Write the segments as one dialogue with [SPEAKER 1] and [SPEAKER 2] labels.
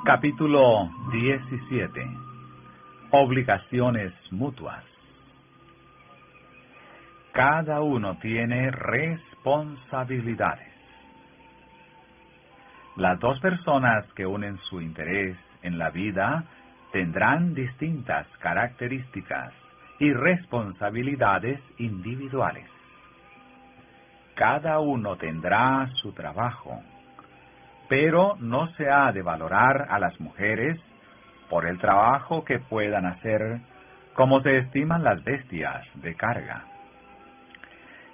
[SPEAKER 1] Capítulo 17. Obligaciones mutuas. Cada uno tiene responsabilidades. Las dos personas que unen su interés en la vida tendrán distintas características y responsabilidades individuales. Cada uno tendrá su trabajo, pero no se ha de valorar a las mujeres por el trabajo que puedan hacer, como se estiman las bestias de carga.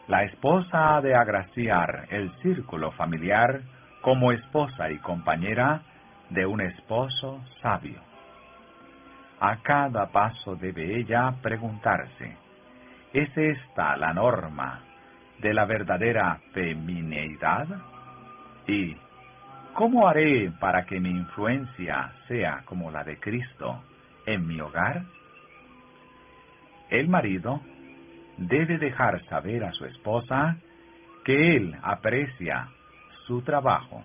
[SPEAKER 1] La esposa ha de agraciar el círculo familiar como esposa y compañera de un esposo sabio. A cada paso debe ella preguntarse, ¿es esta la norma de la verdadera femineidad? ¿Y cómo haré para que mi influencia sea como la de Cristo en mi hogar? El marido debe dejar saber a su esposa que él aprecia su trabajo.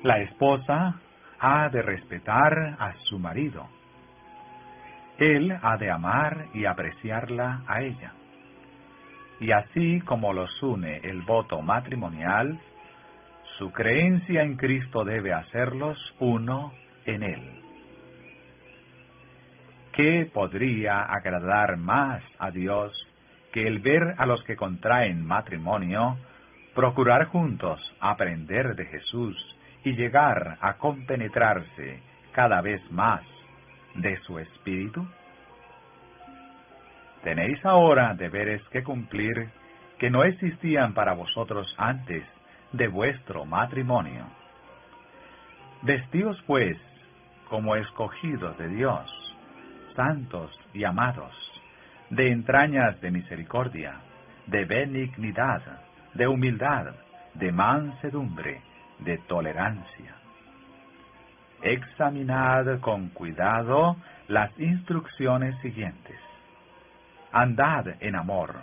[SPEAKER 1] La esposa ha de respetar a su marido. Él ha de amar y apreciarla a ella. Y así como los une el voto matrimonial, su creencia en Cristo debe hacerlos uno en Él. ¿Qué podría agradar más a Dios que el ver a los que contraen matrimonio procurar juntos aprender de Jesús y llegar a compenetrarse cada vez más de su espíritu? Tenéis ahora deberes que cumplir que no existían para vosotros antes de vuestro matrimonio. Vestíos pues como escogidos de Dios, santos y amados, de entrañas de misericordia, de benignidad, de humildad, de mansedumbre, de tolerancia. Examinad con cuidado las instrucciones siguientes. Andad en amor,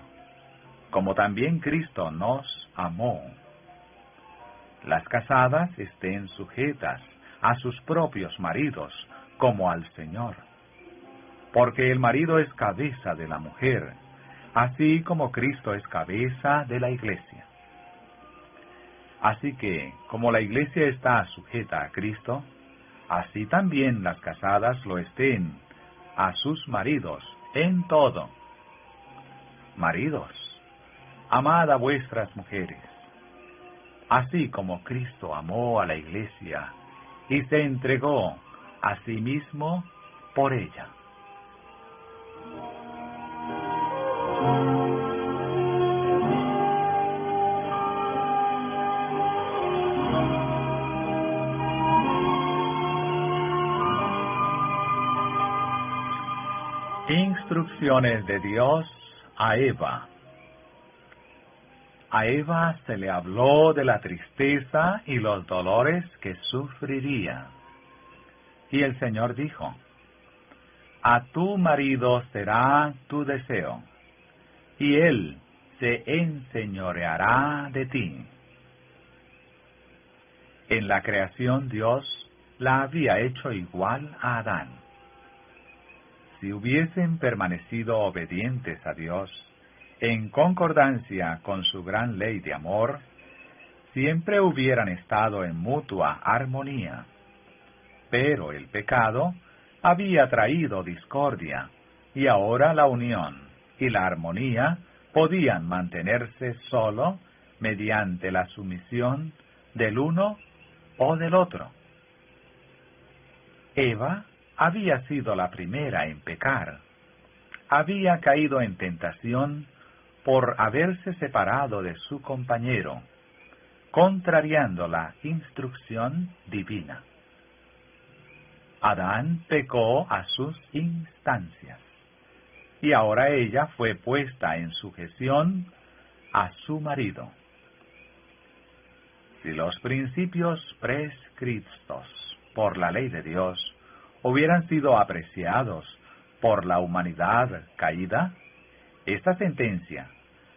[SPEAKER 1] como también Cristo nos amó. Las casadas estén sujetas a sus propios maridos, como al Señor. Porque el marido es cabeza de la mujer, así como Cristo es cabeza de la iglesia. Así que, como la iglesia está sujeta a Cristo, así también las casadas lo estén a sus maridos en todo. Maridos, amad a vuestras mujeres, así como Cristo amó a la iglesia y se entregó a sí mismo por ella. Instrucciones de Dios a Eva. A Eva se le habló de la tristeza y los dolores que sufriría. Y el Señor dijo, a tu marido será tu deseo, y él se enseñoreará de ti. En la creación Dios la había hecho igual a Adán. Si hubiesen permanecido obedientes a Dios, en concordancia con su gran ley de amor, siempre hubieran estado en mutua armonía. Pero el pecado había traído discordia, y ahora la unión y la armonía podían mantenerse sólo mediante la sumisión del uno o del otro. Eva había sido la primera en pecar. Había caído en tentación por haberse separado de su compañero, contrariando la instrucción divina. Adán pecó a sus instancias, y ahora ella fue puesta en sujeción a su marido. Si los principios prescritos por la ley de Dios hubieran sido apreciados por la humanidad caída, esta sentencia,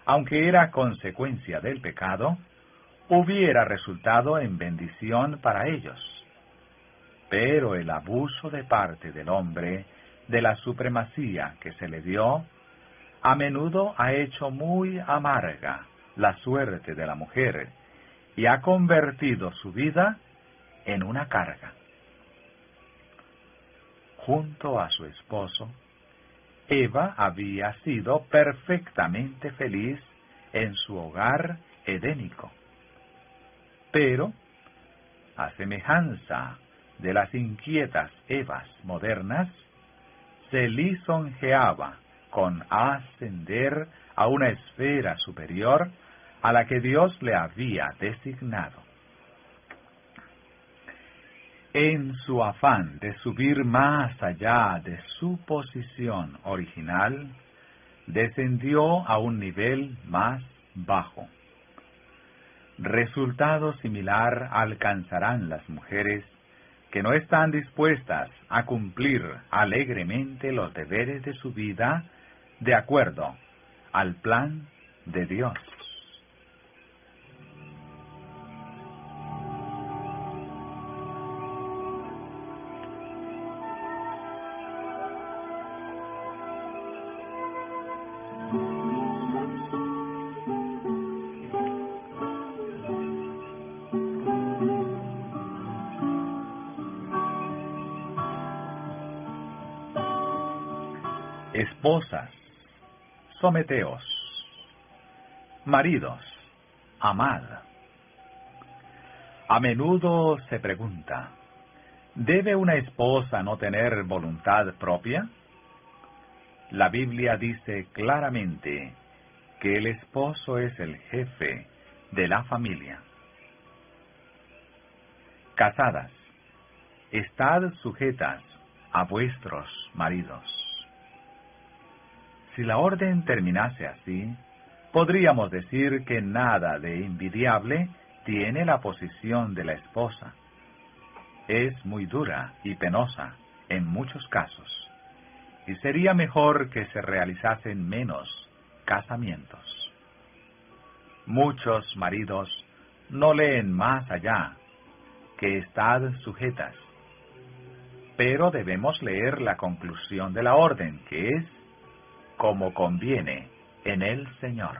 [SPEAKER 1] aunque era consecuencia del pecado, hubiera resultado en bendición para ellos. Pero el abuso de parte del hombre de la supremacía que se le dio, a menudo ha hecho muy amarga la suerte de la mujer y ha convertido su vida en una carga. Junto a su esposo, Eva había sido perfectamente feliz en su hogar edénico. Pero, a semejanza de las inquietas Evas modernas, se lisonjeaba con ascender a una esfera superior a la que Dios le había designado. En su afán de subir más allá de su posición original, descendió a un nivel más bajo. Resultado similar alcanzarán las mujeres que no están dispuestas a cumplir alegremente los deberes de su vida de acuerdo al plan de Dios. Esposas, someteos. Maridos, amad. A menudo se pregunta, ¿debe una esposa no tener voluntad propia? La Biblia dice claramente que el esposo es el jefe de la familia. Casadas, estad sujetas a vuestros maridos. Si la orden terminase así, podríamos decir que nada de envidiable tiene la posición de la esposa. Es muy dura y penosa en muchos casos, y sería mejor que se realizasen menos casamientos. Muchos maridos no leen más allá que estad sujetas, pero debemos leer la conclusión de la orden, que es como conviene en el Señor.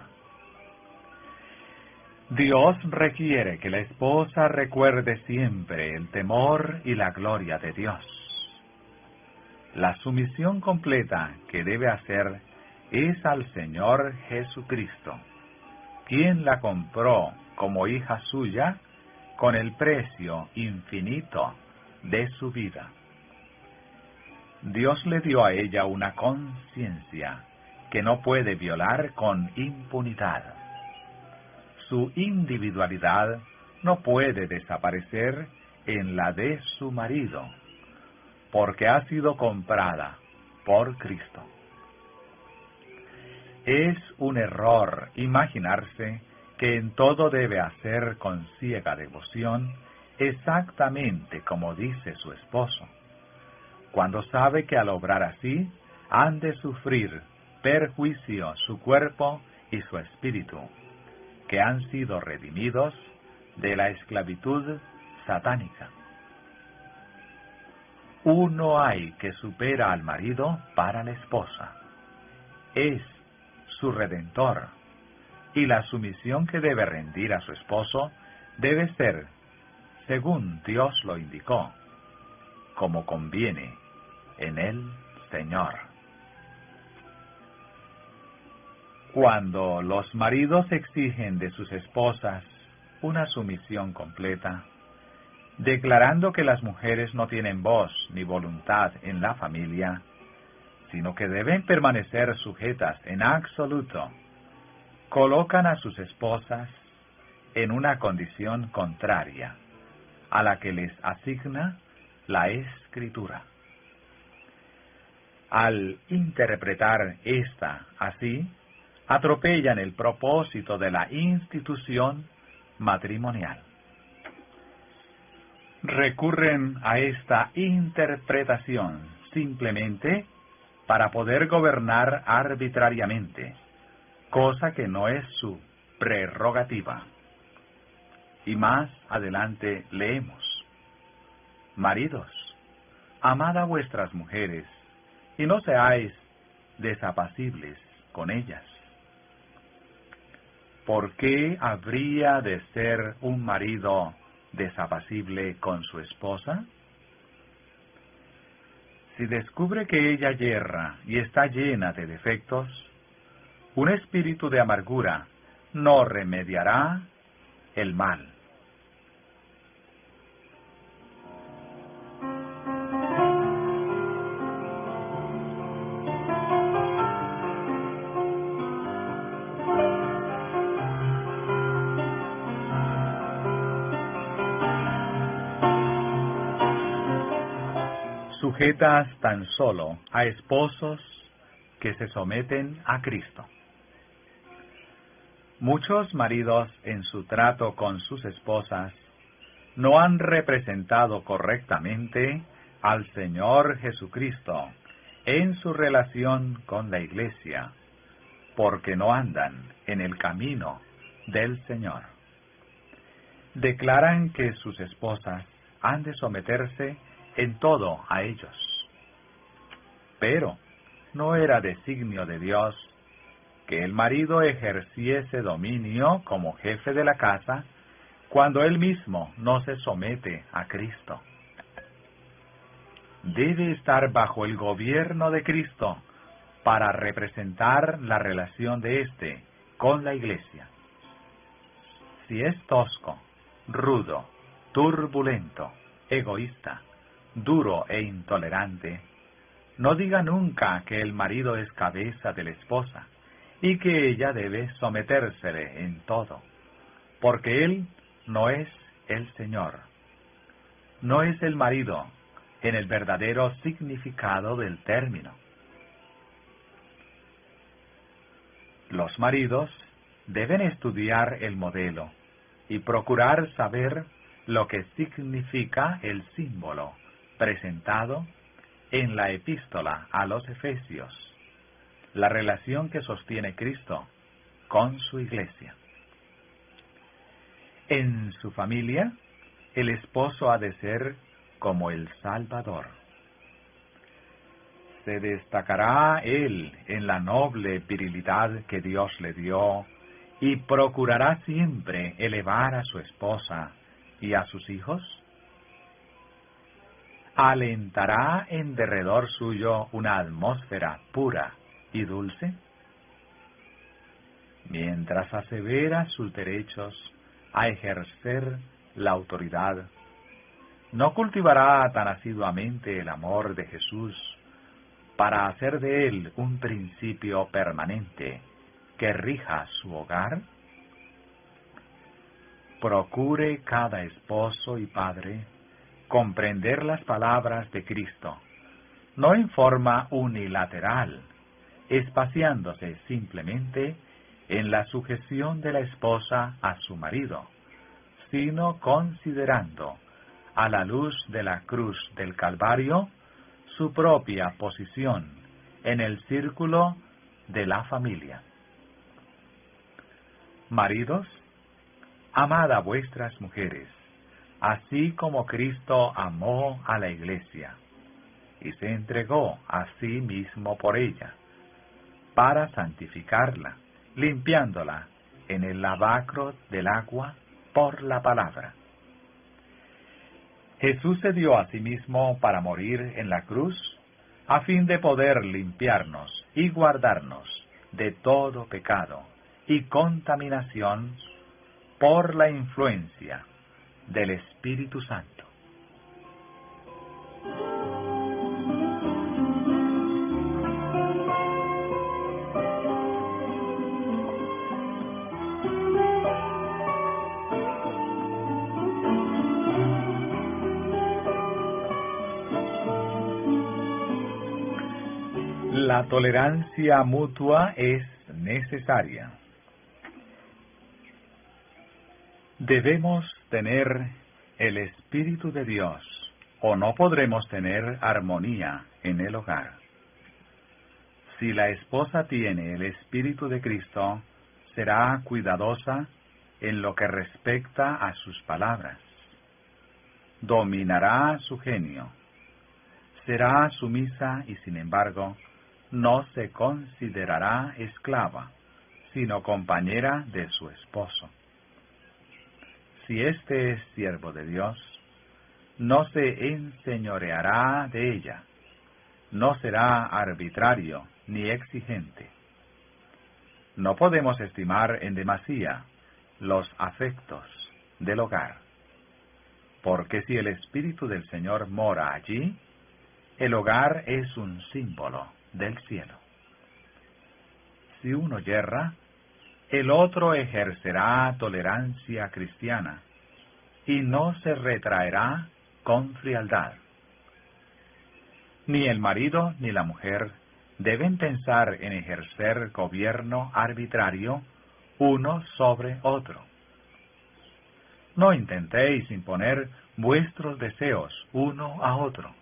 [SPEAKER 1] Dios requiere que la esposa recuerde siempre el temor y la gloria de Dios. La sumisión completa que debe hacer es al Señor Jesucristo, quien la compró como hija suya con el precio infinito de su vida. Dios le dio a ella una conciencia que no puede violar con impunidad. Su individualidad no puede desaparecer en la de su marido, porque ha sido comprada por Cristo. Es un error imaginarse que en todo debe hacer con ciega devoción exactamente como dice su esposo, cuando sabe que al obrar así han de sufrir perjuicio su cuerpo y su espíritu, que han sido redimidos de la esclavitud satánica. Uno hay que supera al marido para la esposa. Es su redentor, y la sumisión que debe rendir a su esposo debe ser, según Dios lo indicó, como conviene en el Señor. Cuando los maridos exigen de sus esposas una sumisión completa, declarando que las mujeres no tienen voz ni voluntad en la familia, sino que deben permanecer sujetas en absoluto, colocan a sus esposas en una condición contraria a la que les asigna la Escritura. Al interpretar esta así, atropellan el propósito de la institución matrimonial. Recurren a esta interpretación simplemente para poder gobernar arbitrariamente, cosa que no es su prerrogativa. Y más adelante leemos: maridos, amad a vuestras mujeres, y no seáis desapacibles con ellas. ¿Por qué habría de ser un marido desapacible con su esposa? Si descubre que ella yerra y está llena de defectos, un espíritu de amargura no remediará el mal. Sujetas tan solo a esposos que se someten a Cristo. Muchos maridos en su trato con sus esposas no han representado correctamente al Señor Jesucristo en su relación con la Iglesia, porque no andan en el camino del Señor. Declaran que sus esposas han de someterse en todo a ellos. Pero no era designio de Dios que el marido ejerciese dominio como jefe de la casa cuando él mismo no se somete a Cristo. Debe estar bajo el gobierno de Cristo para representar la relación de éste con la Iglesia. Si es tosco, rudo, turbulento, egoísta, duro e intolerante, no diga nunca que el marido es cabeza de la esposa y que ella debe sometérsele en todo, porque él no es el Señor. No es el marido en el verdadero significado del término. Los maridos deben estudiar el modelo y procurar saber lo que significa el símbolo presentado en la epístola a los Efesios, la relación que sostiene Cristo con su Iglesia. En su familia, el esposo ha de ser como el Salvador. Se destacará él en la noble virilidad que Dios le dio y procurará siempre elevar a su esposa y a sus hijos. ¿Alentará en derredor suyo una atmósfera pura y dulce? Mientras asevera sus derechos a ejercer la autoridad, ¿no cultivará tan asiduamente el amor de Jesús para hacer de él un principio permanente que rija su hogar? Procure cada esposo y padre comprender las palabras de Cristo, no en forma unilateral, espaciándose simplemente en la sujeción de la esposa a su marido, sino considerando, a la luz de la cruz del Calvario, su propia posición en el círculo de la familia. Maridos, amad a vuestras mujeres, así como Cristo amó a la Iglesia, y se entregó a sí mismo por ella, para santificarla, limpiándola en el lavacro del agua por la palabra. Jesús se dio a sí mismo para morir en la cruz, a fin de poder limpiarnos y guardarnos de todo pecado y contaminación por la influencia del Espíritu Santo. La tolerancia mutua es necesaria. Debemos tener el Espíritu de Dios, o no podremos tener armonía en el hogar. Si la esposa tiene el Espíritu de Cristo, será cuidadosa en lo que respecta a sus palabras. Dominará su genio. Será sumisa y sin embargo no se considerará esclava, sino compañera de su esposo. Si éste es siervo de Dios, no se enseñoreará de ella, no será arbitrario ni exigente. No podemos estimar en demasía los afectos del hogar, porque si el Espíritu del Señor mora allí, el hogar es un símbolo del cielo. Si uno yerra, el otro ejercerá tolerancia cristiana y no se retraerá con frialdad. Ni el marido ni la mujer deben pensar en ejercer gobierno arbitrario uno sobre otro. No intentéis imponer vuestros deseos uno a otro.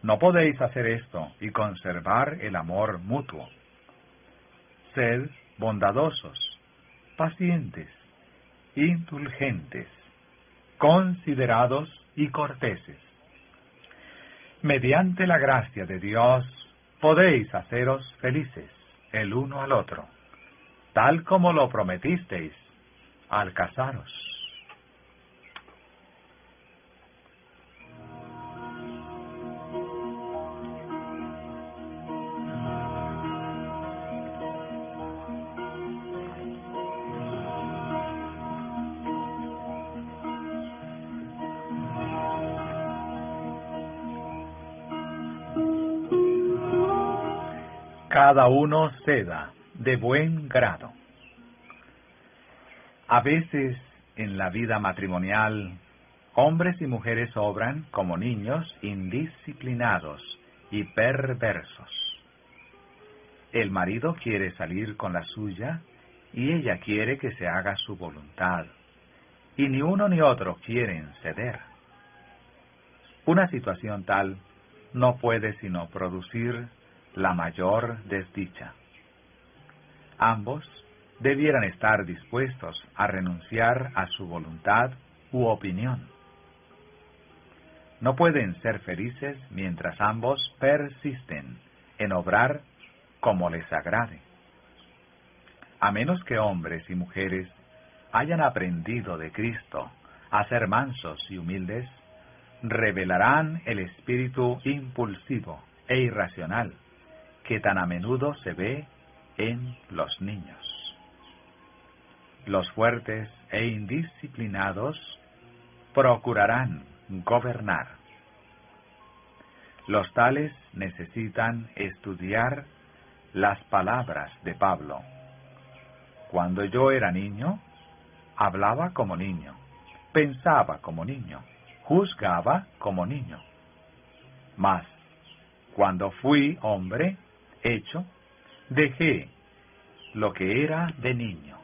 [SPEAKER 1] No podéis hacer esto y conservar el amor mutuo. Sed bondadosos, pacientes, indulgentes, considerados y corteses. Mediante la gracia de Dios podéis haceros felices el uno al otro, tal como lo prometisteis al casaros. Cada uno ceda de buen grado. A veces en la vida matrimonial, hombres y mujeres obran como niños indisciplinados y perversos. El marido quiere salir con la suya y ella quiere que se haga su voluntad, y ni uno ni otro quieren ceder. Una situación tal no puede sino producir la mayor desdicha. Ambos debieran estar dispuestos a renunciar a su voluntad u opinión. No pueden ser felices mientras ambos persisten en obrar como les agrade. A menos que hombres y mujeres hayan aprendido de Cristo a ser mansos y humildes, revelarán el espíritu impulsivo e irracional que tan a menudo se ve en los niños. Los fuertes e indisciplinados procurarán gobernar. Los tales necesitan estudiar las palabras de Pablo. Cuando yo era niño, hablaba como niño, pensaba como niño, juzgaba como niño. Mas, cuando fui hombre, hecho, dejé lo que era de niño.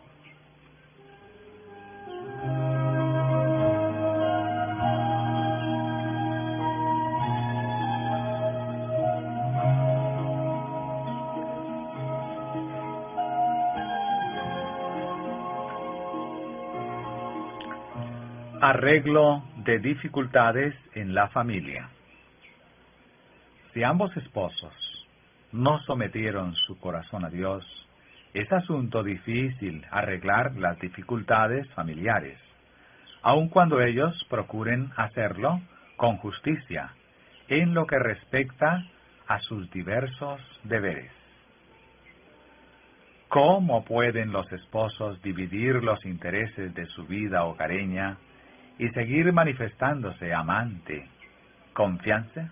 [SPEAKER 1] Arreglo de dificultades en la familia. Si ambos esposos no sometieron su corazón a Dios, es asunto difícil arreglar las dificultades familiares, aun cuando ellos procuren hacerlo con justicia en lo que respecta a sus diversos deberes. ¿Cómo pueden los esposos dividir los intereses de su vida hogareña y seguir manifestándose amante, confianza?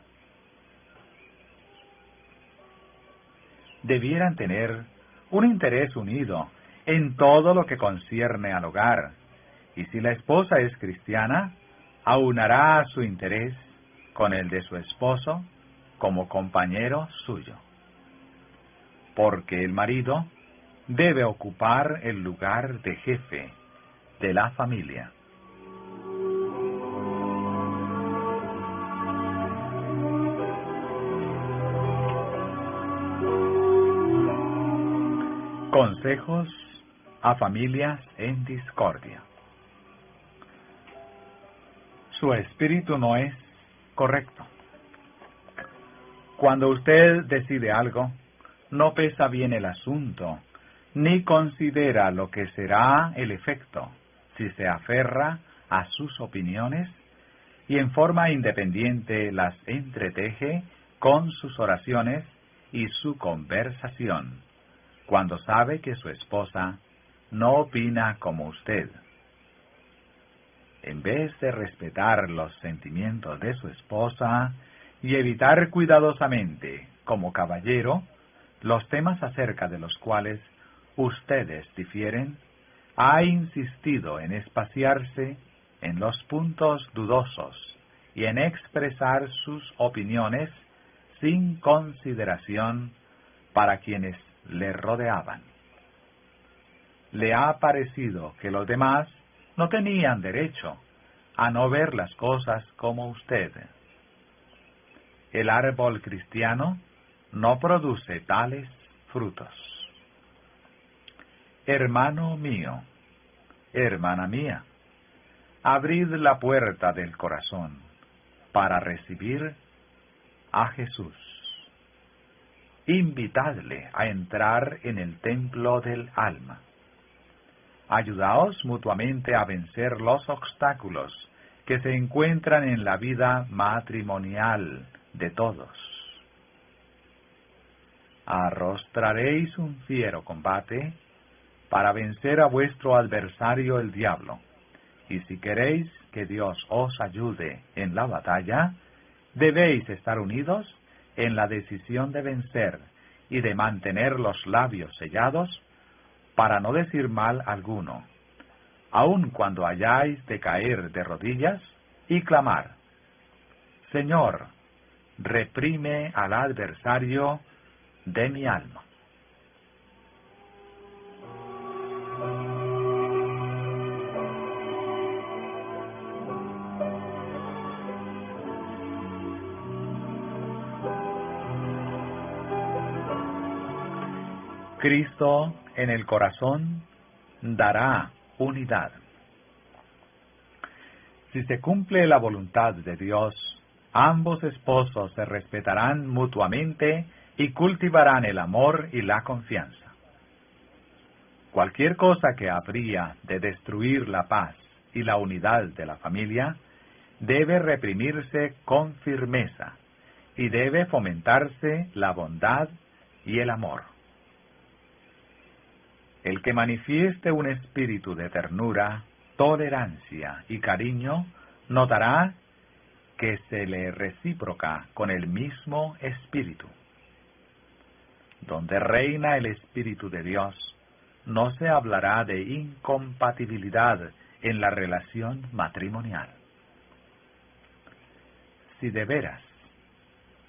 [SPEAKER 1] Debieran tener un interés unido en todo lo que concierne al hogar, y si la esposa es cristiana, aunará su interés con el de su esposo como compañero suyo. Porque el marido debe ocupar el lugar de jefe de la familia. Consejos a familias en discordia. Su espíritu no es correcto. Cuando usted decide algo, no pesa bien el asunto, ni considera lo que será el efecto si se aferra a sus opiniones y en forma independiente las entreteje con sus oraciones y su conversación, cuando sabe que su esposa no opina como usted. En vez de respetar los sentimientos de su esposa y evitar cuidadosamente, como caballero, los temas acerca de los cuales ustedes difieren, ha insistido en espaciarse en los puntos dudosos y en expresar sus opiniones sin consideración para quienes le rodeaban. Le ha parecido que los demás no tenían derecho a no ver las cosas como usted. El árbol cristiano no produce tales frutos. Hermano mío, hermana mía, abrid la puerta del corazón para recibir a Jesús. Invitadle a entrar en el templo del alma. Ayudaos mutuamente a vencer los obstáculos que se encuentran en la vida matrimonial de todos. Arrostraréis un fiero combate para vencer a vuestro adversario el diablo, y si queréis que Dios os ayude en la batalla, debéis estar unidos en la decisión de vencer y de mantener los labios sellados para no decir mal alguno, aun cuando hayáis de caer de rodillas y clamar: Señor, reprime al adversario de mi alma. Cristo en el corazón dará unidad. Si se cumple la voluntad de Dios, ambos esposos se respetarán mutuamente y cultivarán el amor y la confianza. Cualquier cosa que habría de destruir la paz y la unidad de la familia debe reprimirse con firmeza y debe fomentarse la bondad y el amor. El que manifieste un espíritu de ternura, tolerancia y cariño, notará que se le recíproca con el mismo espíritu. Donde reina el Espíritu de Dios, no se hablará de incompatibilidad en la relación matrimonial. Si de veras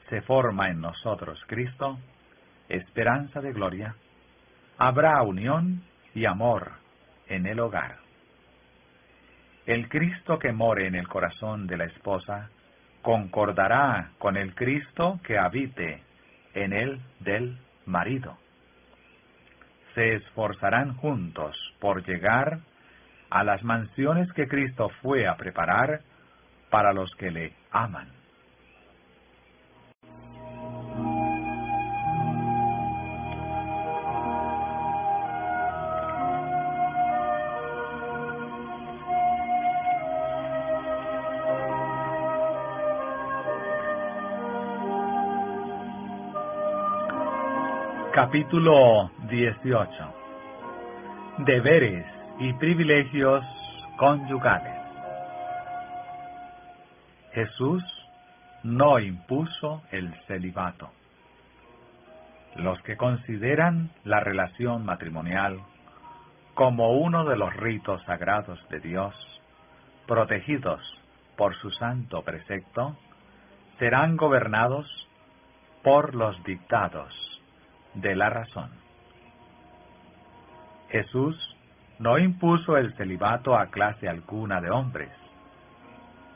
[SPEAKER 1] se forma en nosotros Cristo, esperanza de gloria, habrá unión y amor en el hogar. El Cristo que more en el corazón de la esposa concordará con el Cristo que habite en él del marido. Se esforzarán juntos por llegar a las mansiones que Cristo fue a preparar para los que le aman. Capítulo 18. Deberes y privilegios conyugales. Jesús no impuso el celibato. Los que consideran la relación matrimonial como uno de los ritos sagrados de Dios, protegidos por su santo precepto, serán gobernados por los dictados de la razón. Jesús no impuso el celibato a clase alguna de hombres.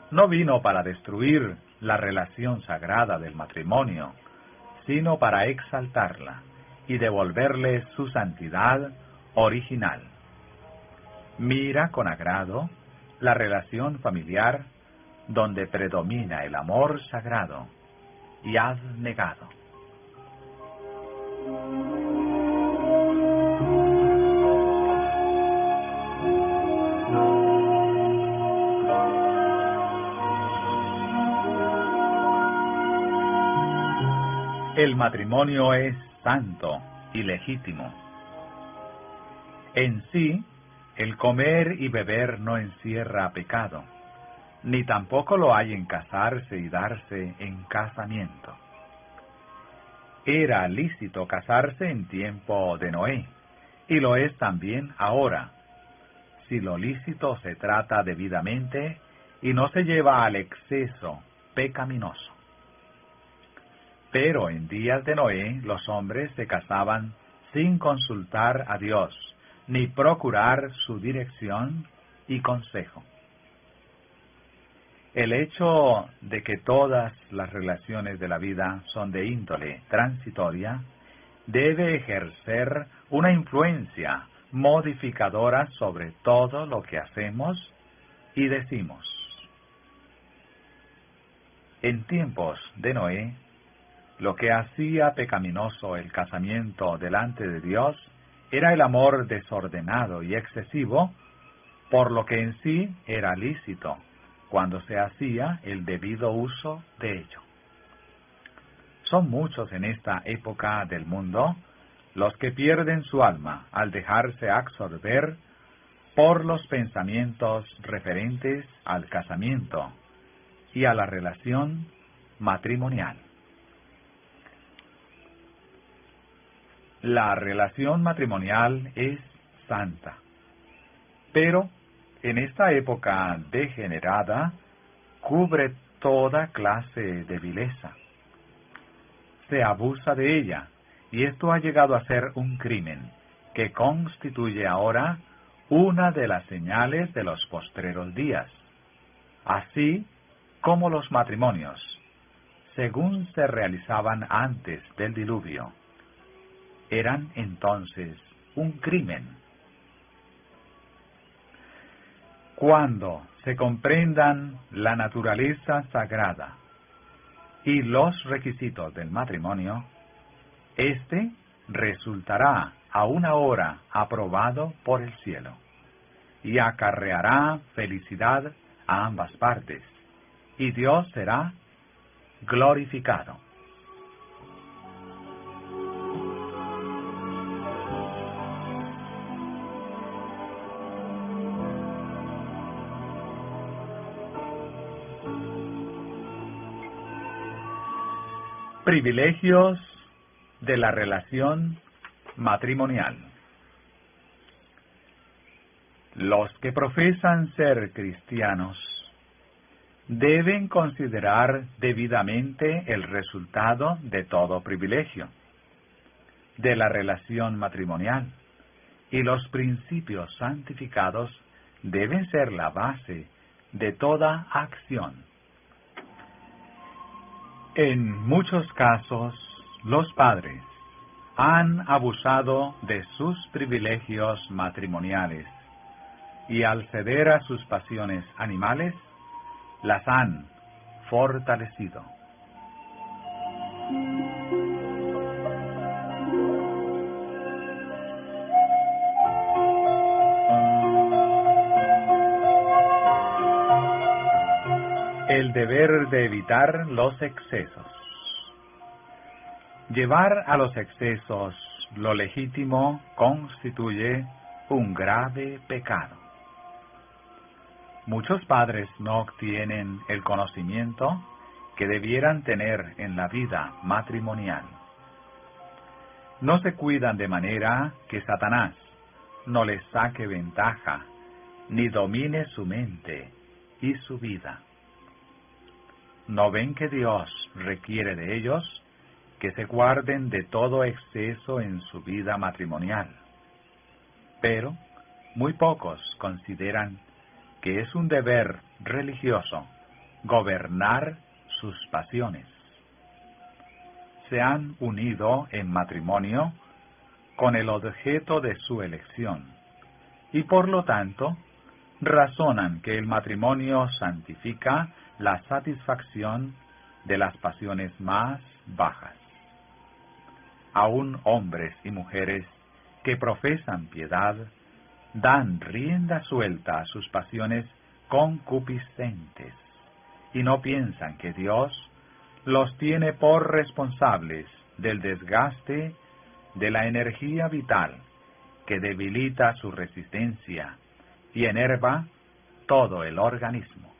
[SPEAKER 1] No vino para destruir la relación sagrada del matrimonio, sino para exaltarla y devolverle su santidad original. Mira con agrado la relación familiar donde predomina el amor sagrado y abnegado. El matrimonio es santo y legítimo. En sí, el comer y beber no encierra pecado, ni tampoco lo hay en casarse y darse en casamiento. Era lícito casarse en tiempo de Noé, y lo es también ahora, si lo lícito se trata debidamente y no se lleva al exceso pecaminoso. Pero en días de Noé los hombres se casaban sin consultar a Dios, ni procurar su dirección y consejo. El hecho de que todas las relaciones de la vida son de índole transitoria debe ejercer una influencia modificadora sobre todo lo que hacemos y decimos. En tiempos de Noé, lo que hacía pecaminoso el casamiento delante de Dios era el amor desordenado y excesivo, por lo que en sí era lícito, cuando se hacía el debido uso de ello. Son muchos en esta época del mundo los que pierden su alma al dejarse absorber por los pensamientos referentes al casamiento y a la relación matrimonial. La relación matrimonial es santa, pero en esta época degenerada cubre toda clase de vileza. Se abusa de ella, y esto ha llegado a ser un crimen, que constituye ahora una de las señales de los postreros días, así como los matrimonios, según se realizaban antes del diluvio, eran entonces un crimen. Cuando se comprendan la naturaleza sagrada y los requisitos del matrimonio, éste resultará a una hora aprobado por el cielo y acarreará felicidad a ambas partes, y Dios será glorificado. Privilegios de la relación matrimonial. Los que profesan ser cristianos deben considerar debidamente el resultado de todo privilegio de la relación matrimonial, y los principios santificados deben ser la base de toda acción. En muchos casos, los padres han abusado de sus privilegios matrimoniales y al ceder a sus pasiones animales, las han fortalecido. El deber de evitar los excesos. Llevar a los excesos lo legítimo constituye un grave pecado. Muchos padres no obtienen el conocimiento que debieran tener en la vida matrimonial. No se cuidan de manera que Satanás no les saque ventaja, ni domine su mente y su vida. ¿No ven que Dios requiere de ellos que se guarden de todo exceso en su vida matrimonial? Pero muy pocos consideran que es un deber religioso gobernar sus pasiones. Se han unido en matrimonio con el objeto de su elección, y por lo tanto razonan que el matrimonio santifica la satisfacción de las pasiones más bajas. Aún hombres y mujeres que profesan piedad dan rienda suelta a sus pasiones concupiscentes y no piensan que Dios los tiene por responsables del desgaste de la energía vital que debilita su resistencia y enerva todo el organismo.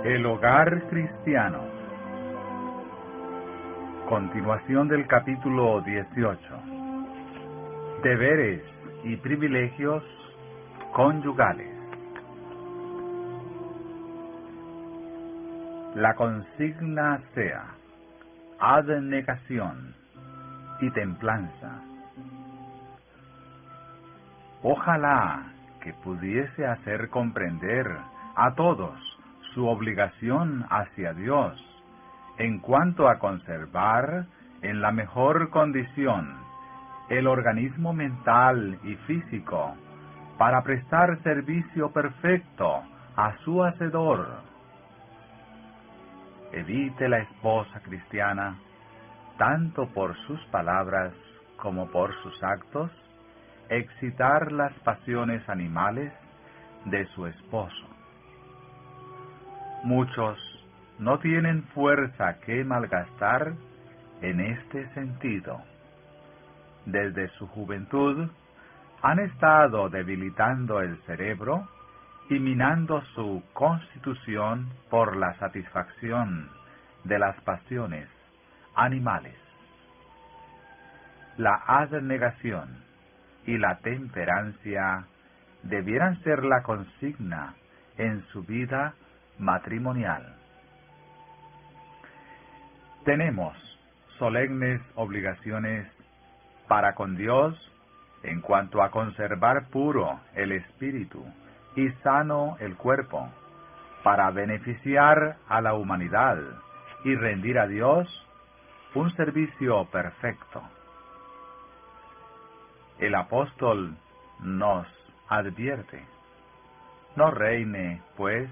[SPEAKER 1] El hogar cristiano. Continuación del capítulo 18. Deberes y privilegios conyugales. La consigna sea abnegación y templanza. Ojalá que pudiese hacer comprender a todos su obligación hacia Dios en cuanto a conservar en la mejor condición el organismo mental y físico para prestar servicio perfecto a su Hacedor. Evite la esposa cristiana, tanto por sus palabras como por sus actos, excitar las pasiones animales de su esposo. Muchos no tienen fuerza que malgastar en este sentido. Desde su juventud han estado debilitando el cerebro y minando su constitución por la satisfacción de las pasiones animales. La abnegación y la temperancia debieran ser la consigna en su vida matrimonial. Tenemos solemnes obligaciones para con Dios en cuanto a conservar puro el espíritu y sano el cuerpo, para beneficiar a la humanidad y rendir a Dios un servicio perfecto. El apóstol nos advierte: no reine, pues,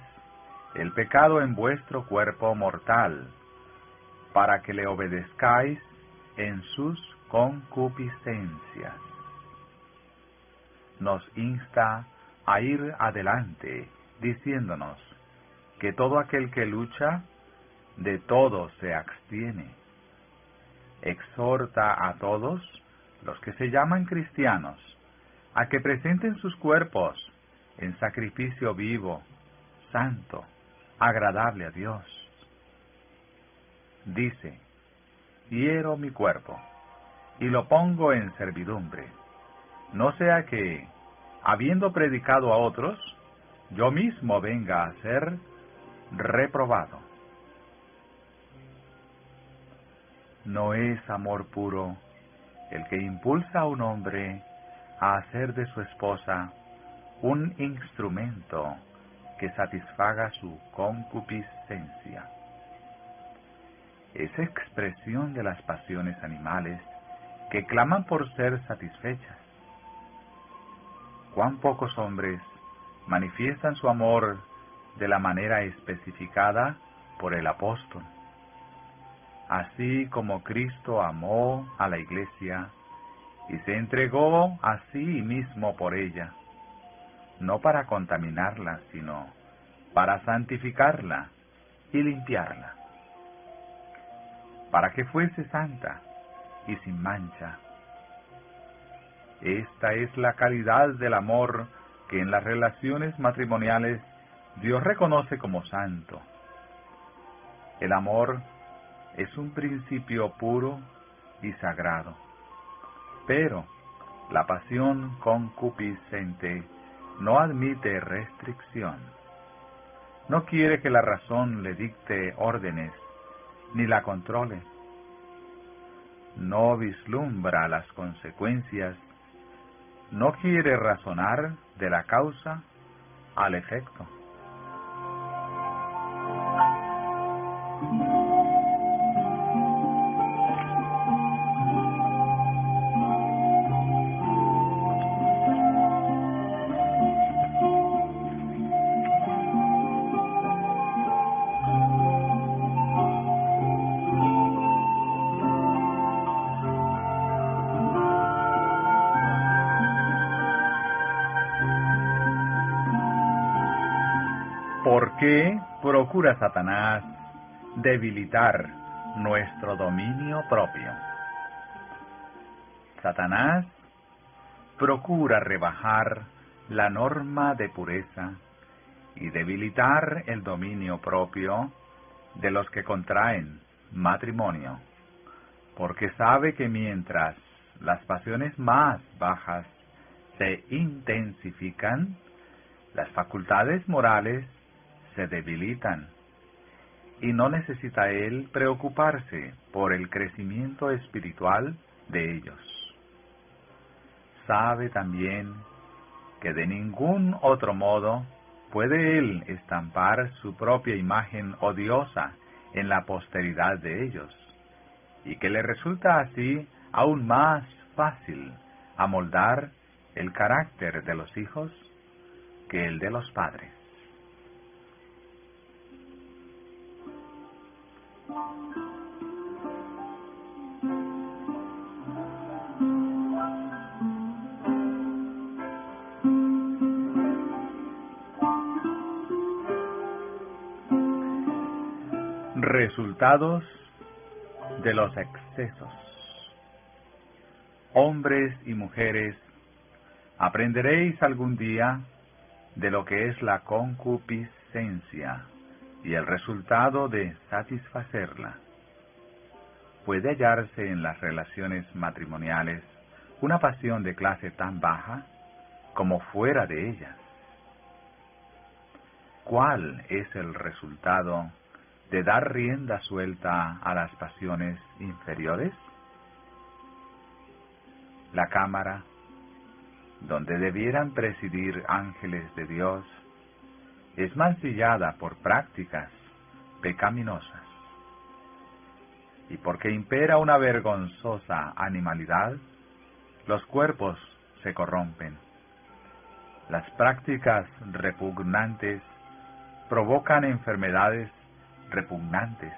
[SPEAKER 1] el pecado en vuestro cuerpo mortal, para que le obedezcáis en sus concupiscencias. Nos insta a ir adelante, diciéndonos que todo aquel que lucha, de todo se abstiene. Exhorta a todos los que se llaman cristianos a que presenten sus cuerpos en sacrificio vivo, santo, agradable a Dios. Dice: hiero mi cuerpo y lo pongo en servidumbre, no sea que, habiendo predicado a otros, yo mismo venga a ser reprobado. No es amor puro el que impulsa a un hombre a hacer de su esposa un instrumento que satisfaga su concupiscencia. Es expresión de las pasiones animales que claman por ser satisfechas. Cuán pocos hombres manifiestan su amor de la manera especificada por el apóstol. Así como Cristo amó a la iglesia y se entregó a sí mismo por ella, no para contaminarla, sino para santificarla y limpiarla, para que fuese santa y sin mancha. Esta es la calidad del amor que en las relaciones matrimoniales Dios reconoce como santo. El amor es un principio puro y sagrado, pero la pasión concupiscente no admite restricción. No quiere que la razón le dicte órdenes ni la controle. No vislumbra las consecuencias. No quiere razonar de la causa al efecto. ¿Por qué procura Satanás debilitar nuestro dominio propio? Satanás procura rebajar la norma de pureza y debilitar el dominio propio de los que contraen matrimonio, porque sabe que mientras las pasiones más bajas se intensifican, las facultades morales se debilitan, y no necesita él preocuparse por el crecimiento espiritual de ellos. Sabe también que de ningún otro modo puede él estampar su propia imagen odiosa en la posteridad de ellos, y que le resulta así aún más fácil amoldar el carácter de los hijos que el de los padres. Resultados de los excesos. Hombres y mujeres, aprenderéis algún día de lo que es la concupiscencia y el resultado de satisfacerla. ¿Puede hallarse en las relaciones matrimoniales una pasión de clase tan baja como fuera de ellas? ¿Cuál es el resultado de dar rienda suelta a las pasiones inferiores? La cámara, donde debieran presidir ángeles de Dios, es mancillada por prácticas pecaminosas. Y porque impera una vergonzosa animalidad, los cuerpos se corrompen. Las prácticas repugnantes provocan enfermedades repugnantes.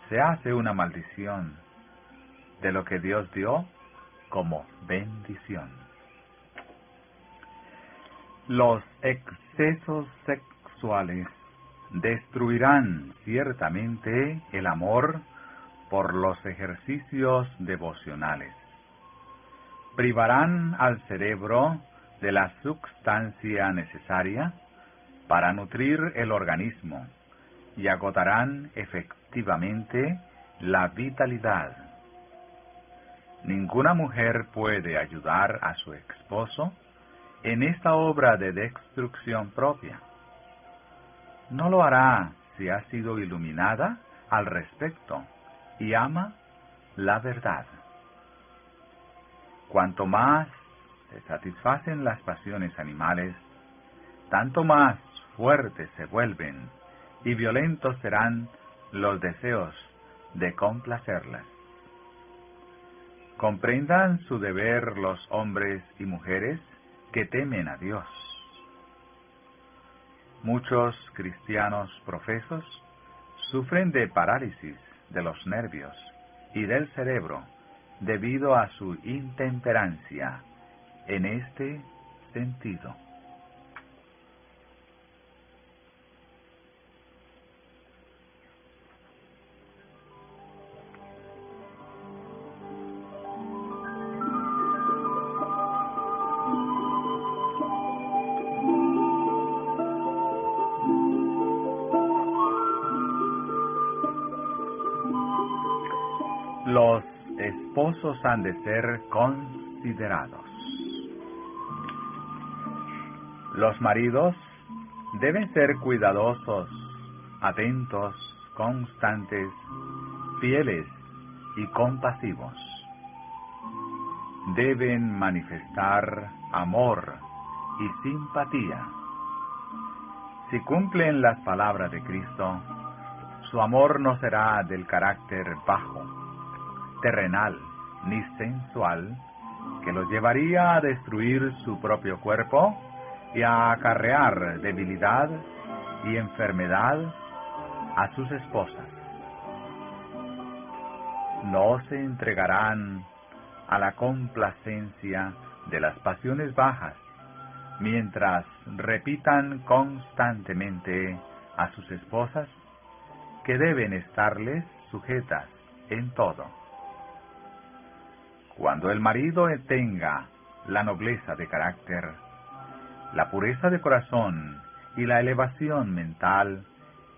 [SPEAKER 1] Se hace una maldición de lo que Dios dio como bendición. Los excesos sexuales destruirán ciertamente el amor por los ejercicios devocionales. Privarán al cerebro de la sustancia necesaria para nutrir el organismo y agotarán efectivamente la vitalidad. Ninguna mujer puede ayudar a su esposo en esta obra de destrucción propia. No lo hará si ha sido iluminada al respecto y ama la verdad. Cuanto más se satisfacen las pasiones animales, tanto más fuertes se vuelven y violentos serán los deseos de complacerlas. Comprendan su deber los hombres y mujeres que temen a Dios. Muchos cristianos profesos sufren de parálisis de los nervios y del cerebro debido a su intemperancia en este sentido. Los esposos han de ser considerados. Los maridos deben ser cuidadosos, atentos, constantes, fieles y compasivos. Deben manifestar amor y simpatía. Si cumplen las palabras de Cristo, su amor no será del carácter bajo, terrenal ni sensual, que los llevaría a destruir su propio cuerpo y a acarrear debilidad y enfermedad a sus esposas. No se entregarán a la complacencia de las pasiones bajas, mientras repitan constantemente a sus esposas que deben estarles sujetas en todo. Cuando el marido tenga la nobleza de carácter, la pureza de corazón y la elevación mental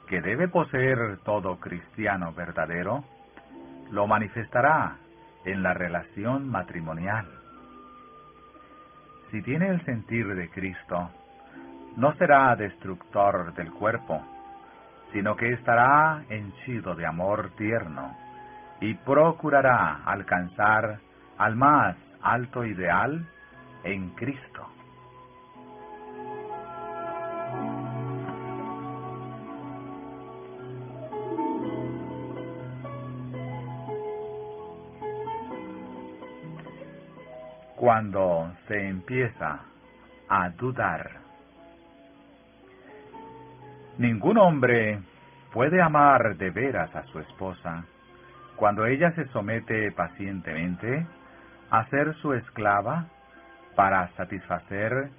[SPEAKER 1] que debe poseer todo cristiano verdadero, lo manifestará en la relación matrimonial. Si tiene el sentir de Cristo, no será destructor del cuerpo, sino que estará henchido de amor tierno y procurará alcanzar al más alto ideal en Cristo. Cuando se empieza a dudar, ningún hombre puede amar de veras a su esposa cuando ella se somete pacientemente a ser su esclava para satisfacer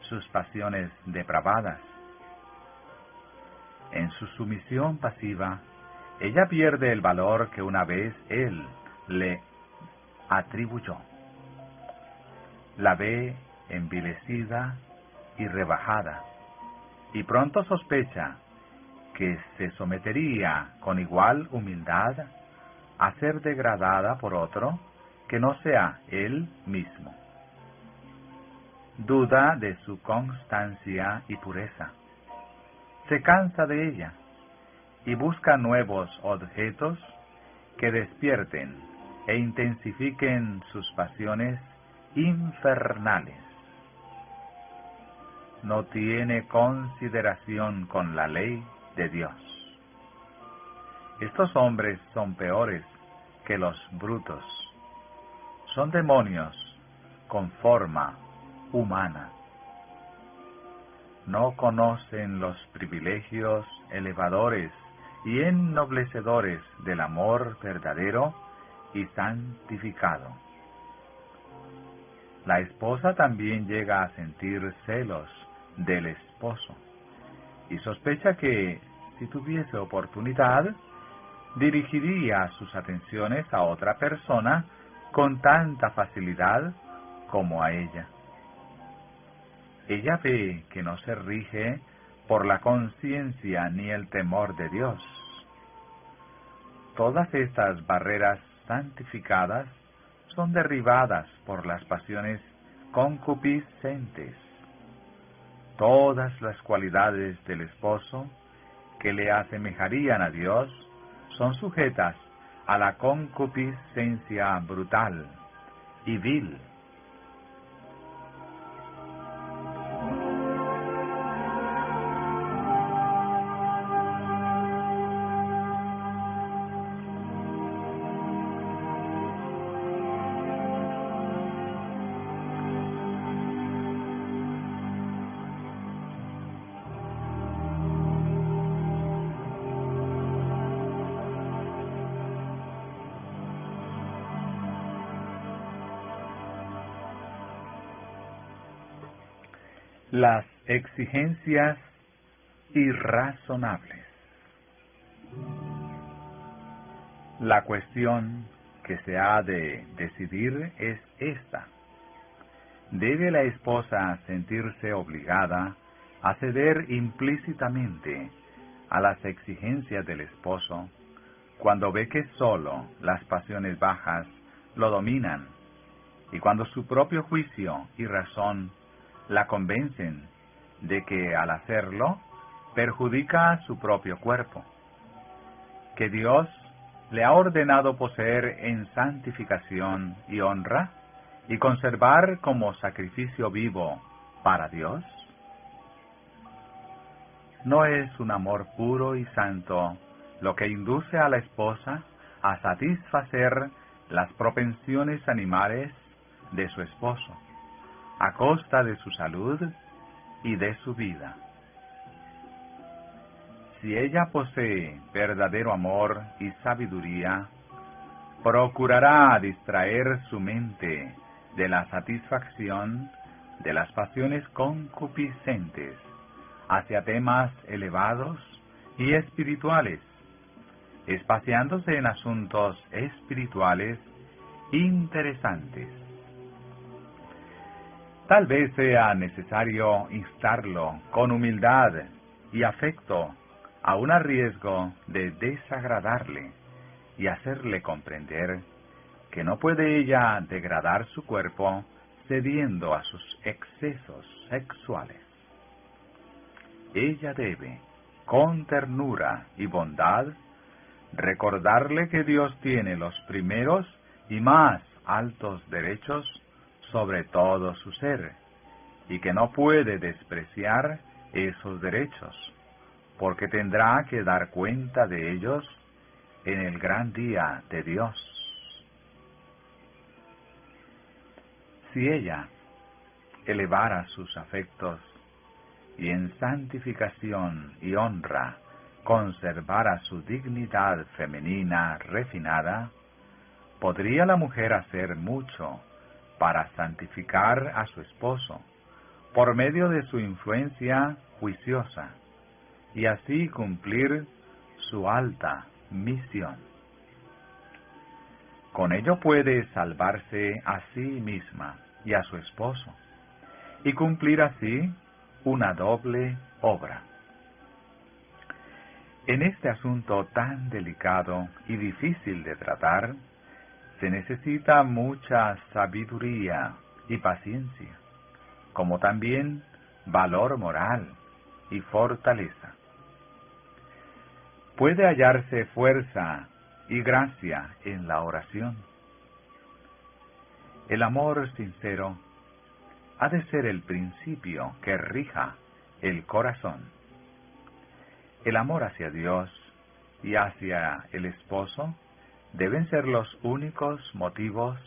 [SPEAKER 1] sus pasiones depravadas. En su sumisión pasiva, ella pierde el valor que una vez él le atribuyó. La ve envilecida y rebajada, y pronto sospecha que se sometería con igual humildad a ser degradada por otro que no sea él mismo. Duda de su constancia y pureza. Se cansa de ella y busca nuevos objetos que despierten e intensifiquen sus pasiones infernales. No tiene consideración con la ley de Dios. Estos hombres son peores que los brutos. Son demonios con forma humana. No conocen los privilegios elevadores y ennoblecedores del amor verdadero y santificado. La esposa también llega a sentir celos del esposo y sospecha que, si tuviese oportunidad, dirigiría sus atenciones a otra persona con tanta facilidad como a ella. Ella ve que no se rige por la conciencia ni el temor de Dios. Todas estas barreras santificadas son derribadas por las pasiones concupiscentes. Todas las cualidades del esposo que le asemejarían a Dios son sujetas a la concupiscencia brutal y vil. Las exigencias irrazonables. La cuestión que se ha de decidir es esta. ¿Debe la esposa sentirse obligada a ceder implícitamente a las exigencias del esposo cuando ve que sólo las pasiones bajas lo dominan y cuando su propio juicio y razón la convencen de que al hacerlo perjudica a su propio cuerpo, que Dios le ha ordenado poseer en santificación y honra y conservar como sacrificio vivo para Dios? ¿No es un amor puro y santo lo que induce a la esposa a satisfacer las propensiones animales de su esposo, a costa de su salud y de su vida? Si ella posee verdadero amor y sabiduría, procurará distraer su mente de la satisfacción de las pasiones concupiscentes hacia temas elevados y espirituales, espaciándose en asuntos espirituales interesantes. Tal vez sea necesario instarlo con humildad y afecto, aun a riesgo de desagradarle, y hacerle comprender que no puede ella degradar su cuerpo cediendo a sus excesos sexuales. Ella debe, con ternura y bondad, recordarle que Dios tiene los primeros y más altos derechos sobre todo su ser, y que no puede despreciar esos derechos, porque tendrá que dar cuenta de ellos en el gran día de Dios. Si ella elevara sus afectos y en santificación y honra conservara su dignidad femenina refinada, podría la mujer hacer mucho para santificar a su esposo por medio de su influencia juiciosa y así cumplir su alta misión. Con ello puede salvarse a sí misma y a su esposo y cumplir así una doble obra. En este asunto tan delicado y difícil de tratar, se necesita mucha sabiduría y paciencia, como también valor moral y fortaleza. Puede hallarse fuerza y gracia en la oración. El amor sincero ha de ser el principio que rija el corazón. El amor hacia Dios y hacia el esposo deben ser los únicos motivos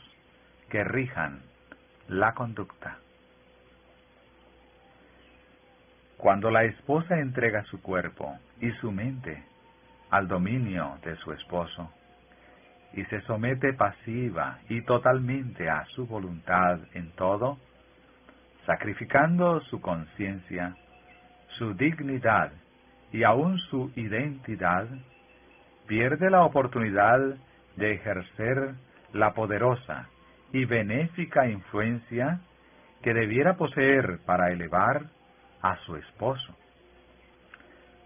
[SPEAKER 1] que rijan la conducta. Cuando la esposa entrega su cuerpo y su mente al dominio de su esposo y se somete pasiva y totalmente a su voluntad en todo, sacrificando su conciencia, su dignidad y aún su identidad, pierde la oportunidad de ejercer la poderosa y benéfica influencia que debiera poseer para elevar a su esposo.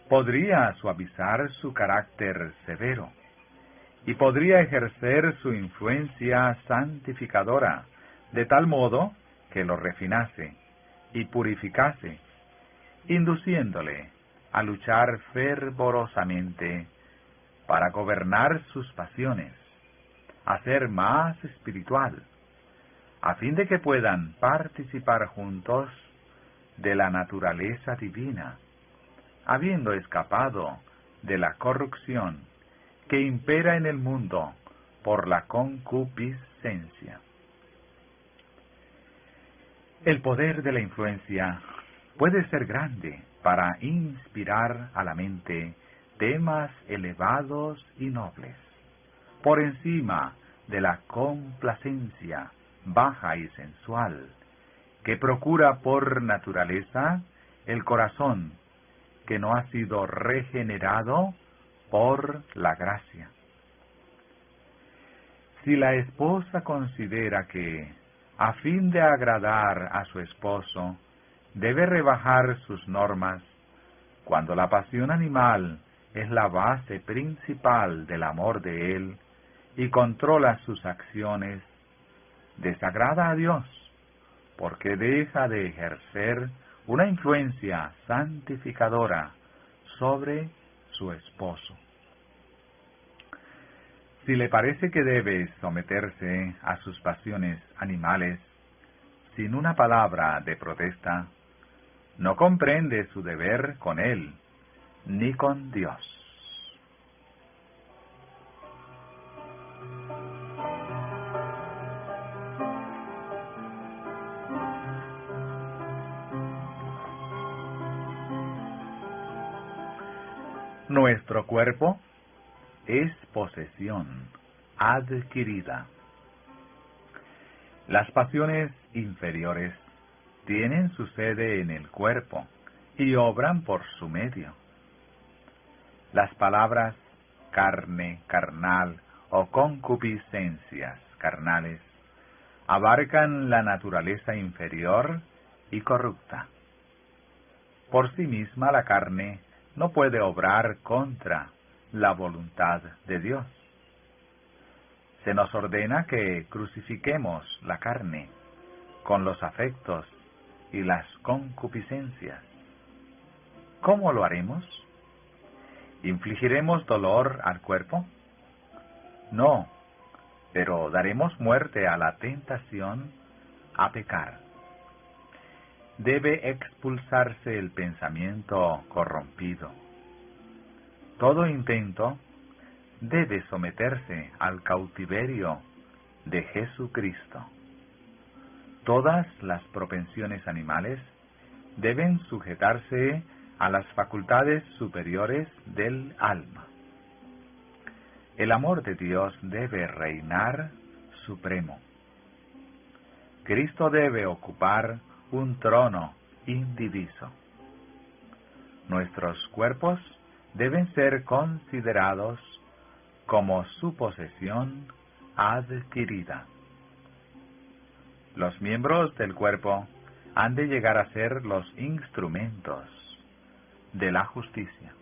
[SPEAKER 1] Podría suavizar su carácter severo y podría ejercer su influencia santificadora de tal modo que lo refinase y purificase, induciéndole a luchar fervorosamente para gobernar sus pasiones, a ser más espiritual, a fin de que puedan participar juntos de la naturaleza divina, habiendo escapado de la corrupción que impera en el mundo por la concupiscencia. El poder de la influencia puede ser grande para inspirar a la mente temas elevados y nobles, por encima de la complacencia baja y sensual, que procura por naturaleza el corazón que no ha sido regenerado por la gracia. Si la esposa considera que, a fin de agradar a su esposo, debe rebajar sus normas, cuando la pasión animal es la base principal del amor de él y controla sus acciones, desagrada a Dios, porque deja de ejercer una influencia santificadora sobre su esposo. Si le parece que debe someterse a sus pasiones animales sin una palabra de protesta, no comprende su deber con él ni con Dios. Nuestro cuerpo es posesión adquirida. Las pasiones inferiores tienen su sede en el cuerpo y obran por su medio. Las palabras carne, carnal o concupiscencias carnales abarcan la naturaleza inferior y corrupta. Por sí misma la carne no puede obrar contra la voluntad de Dios. Se nos ordena que crucifiquemos la carne con los afectos y las concupiscencias. ¿Cómo lo haremos? ¿Infligiremos dolor al cuerpo? No, pero daremos muerte a la tentación a pecar. Debe expulsarse el pensamiento corrompido. Todo intento debe someterse al cautiverio de Jesucristo. Todas las propensiones animales deben sujetarse a las facultades superiores del alma. El amor de Dios debe reinar supremo. Cristo debe ocupar un trono indiviso. Nuestros cuerpos deben ser considerados como su posesión adquirida. Los miembros del cuerpo han de llegar a ser los instrumentos de la justicia.